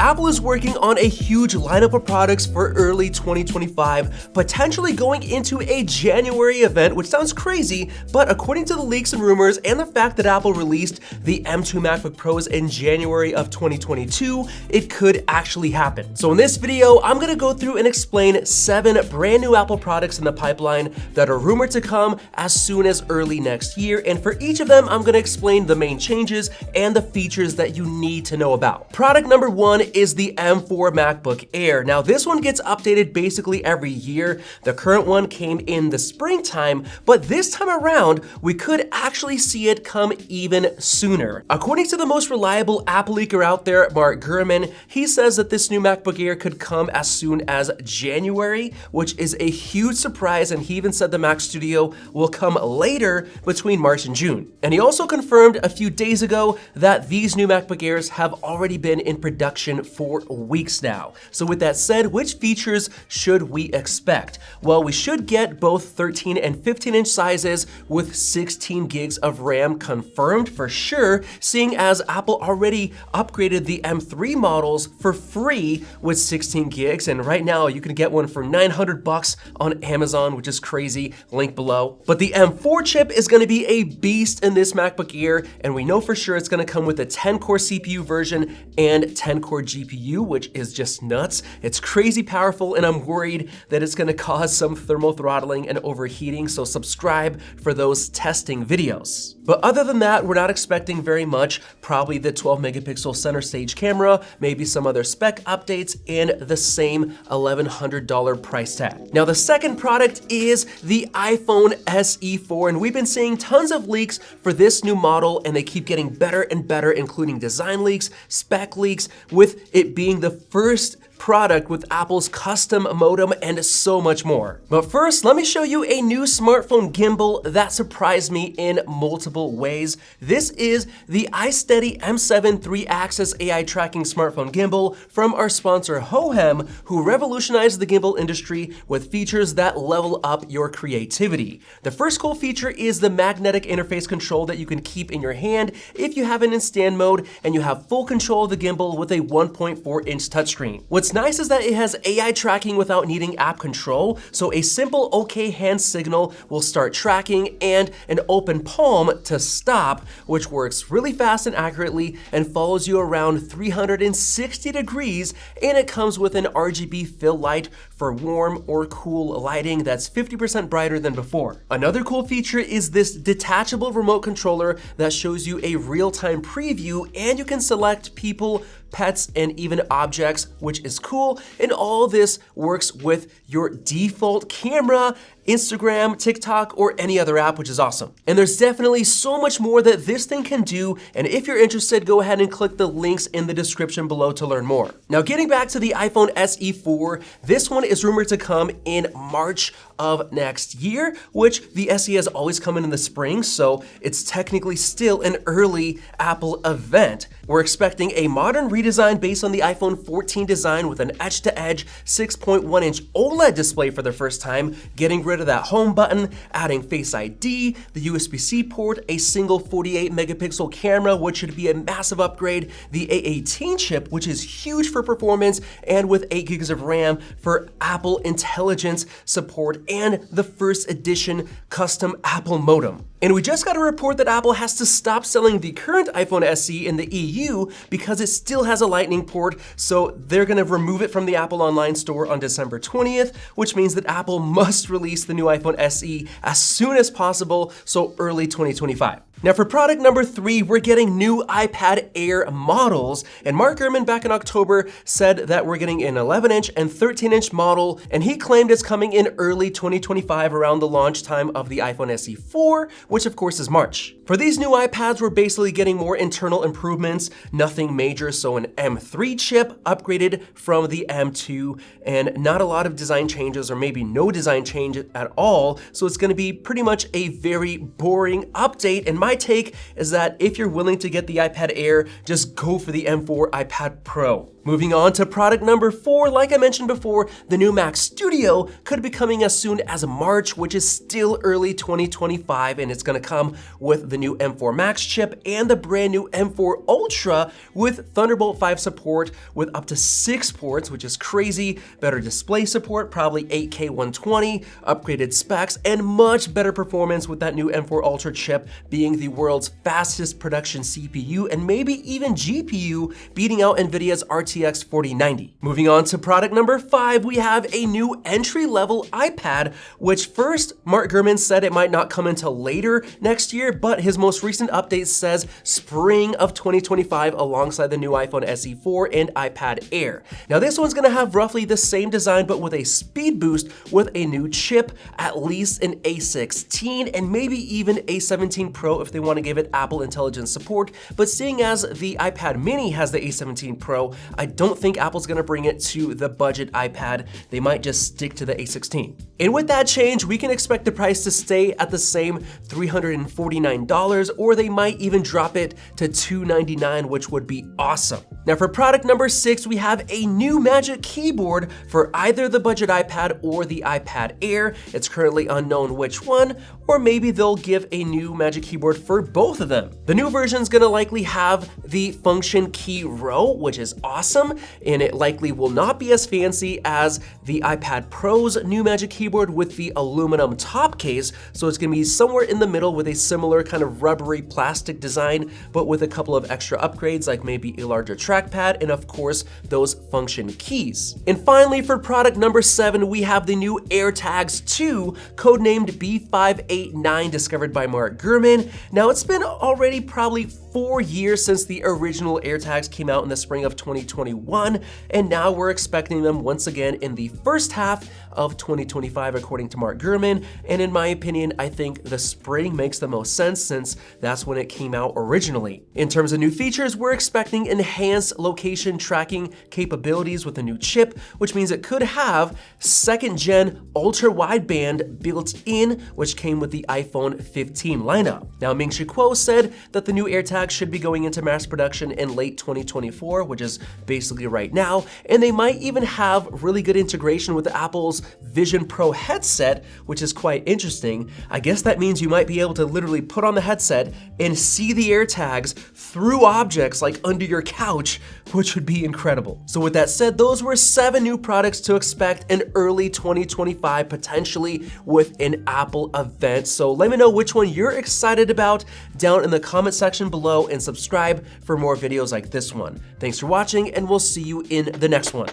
Apple is working on a huge lineup of products for early 2025, potentially going into a January event, which sounds crazy, but according to the leaks and rumors and the fact that Apple released the M2 MacBook Pros in January of 2022, it could actually happen. So in this video, I'm gonna go through and explain 7 brand new Apple products in the pipeline that are rumored to come as soon as early next year, and for each of them, I'm gonna explain the main changes and the features that you need to know about. Product number 1 is the M4 MacBook Air. Now this one gets updated basically every year. The current one came in the springtime, but this time around, we could actually see it come even sooner. According to the most reliable Apple leaker out there, Mark Gurman, he says that this new MacBook Air could come as soon as January, which is a huge surprise, and he even said the Mac Studio will come later between March and June. And he also confirmed a few days ago that these new MacBook Airs have already been in production for weeks now. So with that said, which features should we expect? Well, we should get both 13 and 15-inch sizes with 16 gigs of RAM confirmed for sure, seeing as Apple already upgraded the M3 models for free with 16 gigs, and right now you can get one for $900 on Amazon, which is crazy, link below. But the M4 chip is gonna be a beast in this MacBook Air, and we know for sure it's gonna come with a 10-core CPU version and 10-core GPU, which is just nuts. It's crazy powerful, and I'm worried that it's gonna cause some thermal throttling and overheating, so subscribe for those testing videos. But other than that, we're not expecting very much, probably the 12 megapixel center stage camera, maybe some other spec updates, and the same $1,100 price tag. Now the second product is the iPhone SE 4, and we've been seeing tons of leaks for this new model, and they keep getting better and better, including design leaks, spec leaks, with it being the first product with Apple's custom modem and so much more. But first, let me show you a new smartphone gimbal that surprised me in multiple ways. This is the iSteady M7 3-axis AI tracking smartphone gimbal from our sponsor Hohem, who revolutionized the gimbal industry with features that level up your creativity. The first cool feature is the magnetic interface control that you can keep in your hand if you have it in stand mode, and you have full control of the gimbal with a 1.4-inch touchscreen. What's nice is that it has AI tracking without needing app control, so a simple OK hand signal will start tracking and an open palm to stop, which works really fast and accurately and follows you around 360 degrees, and it comes with an RGB fill light for warm or cool lighting that's 50% brighter than before. Another cool feature is this detachable remote controller that shows you a real-time preview, and you can select people, pets, and even objects, which is cool. And all this works with your default camera, Instagram, TikTok, or any other app, which is awesome. And there's definitely so much more that this thing can do, and if you're interested, go ahead and click the links in the description below to learn more. Now, getting back to the iPhone SE 4, this one is rumored to come in March of next year, which the SE has always come in the spring, so it's technically still an early Apple event. We're expecting a modern redesign based on the iPhone 14 design with an edge-to-edge 6.1-inch OLED display for the first time, getting rid of that home button, adding Face ID, the USB-C port, a single 48 megapixel camera, which should be a massive upgrade, the A18 chip, which is huge for performance, and with 8 gigs of RAM for Apple Intelligence support, and the first edition custom Apple modem. And we just got a report that Apple has to stop selling the current iPhone SE in the EU because it still has a Lightning port, so they're gonna remove it from the Apple Online Store on December 20th, which means that Apple must release the new iPhone SE as soon as possible, so early 2025. Now for product number 3, we're getting new iPad Air models, and Mark Gurman back in October said that we're getting an 11-inch and 13-inch model, and he claimed it's coming in early 2025 around the launch time of the iPhone SE 4, which of course is March. For these new iPads, we're basically getting more internal improvements, nothing major, so an M3 chip upgraded from the M2, and not a lot of design changes, or maybe no design change at all, so it's gonna be pretty much a very boring update. And my take is that if you're willing to get the iPad Air, just go for the M4 iPad Pro. Moving on to product number 4, like I mentioned before, the new Mac Studio could be coming as soon as March, which is still early 2025, and it's gonna come with the new M4 Max chip and the brand new M4 Ultra with Thunderbolt 5 support with up to 6 ports, which is crazy, better display support, probably 8K 120, upgraded specs, and much better performance with that new M4 Ultra chip being the world's fastest production CPU and maybe even GPU, beating out NVIDIA's RTX 4090. Moving on to product number 5, we have a new entry-level iPad, which first, Mark Gurman said it might not come until later next year, but his most recent update says spring of 2025 alongside the new iPhone SE 4 and iPad Air. Now this one's gonna have roughly the same design, but with a speed boost with a new chip, at least an A16 and maybe even A17 Pro if they wanna give it Apple Intelligence support. But seeing as the iPad mini has the A17 Pro, I don't think Apple's gonna bring it to the budget iPad. They might just stick to the A16. And with that change, we can expect the price to stay at the same $349, or they might even drop it to $299, which would be awesome. Now for product number 6, we have a new Magic Keyboard for either the budget iPad or the iPad Air. It's currently unknown which one, or maybe they'll give a new Magic Keyboard for both of them. The new version's gonna likely have the function key row, which is awesome, and it likely will not be as fancy as the iPad Pro's new Magic Keyboard with the aluminum top case, so it's gonna be somewhere in the middle with a similar kind of rubbery plastic design, but with a couple of extra upgrades like maybe a larger trackpad and of course those function keys. And finally for product number 7, we have the new AirTags 2, codenamed B589, discovered by Mark Gurman. Now it's been already probably 4 years since the original AirTags came out in the spring of 2021, and now we're expecting them once again in the first half of 2025 according to Mark Gurman, and in my opinion, I think the spring makes the most sense since that's when it came out originally. In terms of new features, we're expecting enhanced location tracking capabilities with a new chip, which means it could have 2nd gen ultra wideband built in, which came with the iPhone 15 lineup. Now Ming-Chi Kuo said that the new AirTags should be going into mass production in late 2024, which is basically right now, and they might even have really good integration with Apple's Vision Pro headset, which is quite interesting. I guess that means you might be able to literally put on the headset and see the AirTags through objects like under your couch, which would be incredible. So with that said, those were 7 new products to expect in early 2025, potentially with an Apple event. So let me know which one you're excited about down in the comment section below, and subscribe for more videos like this one. Thanks for watching, and we'll see you in the next one.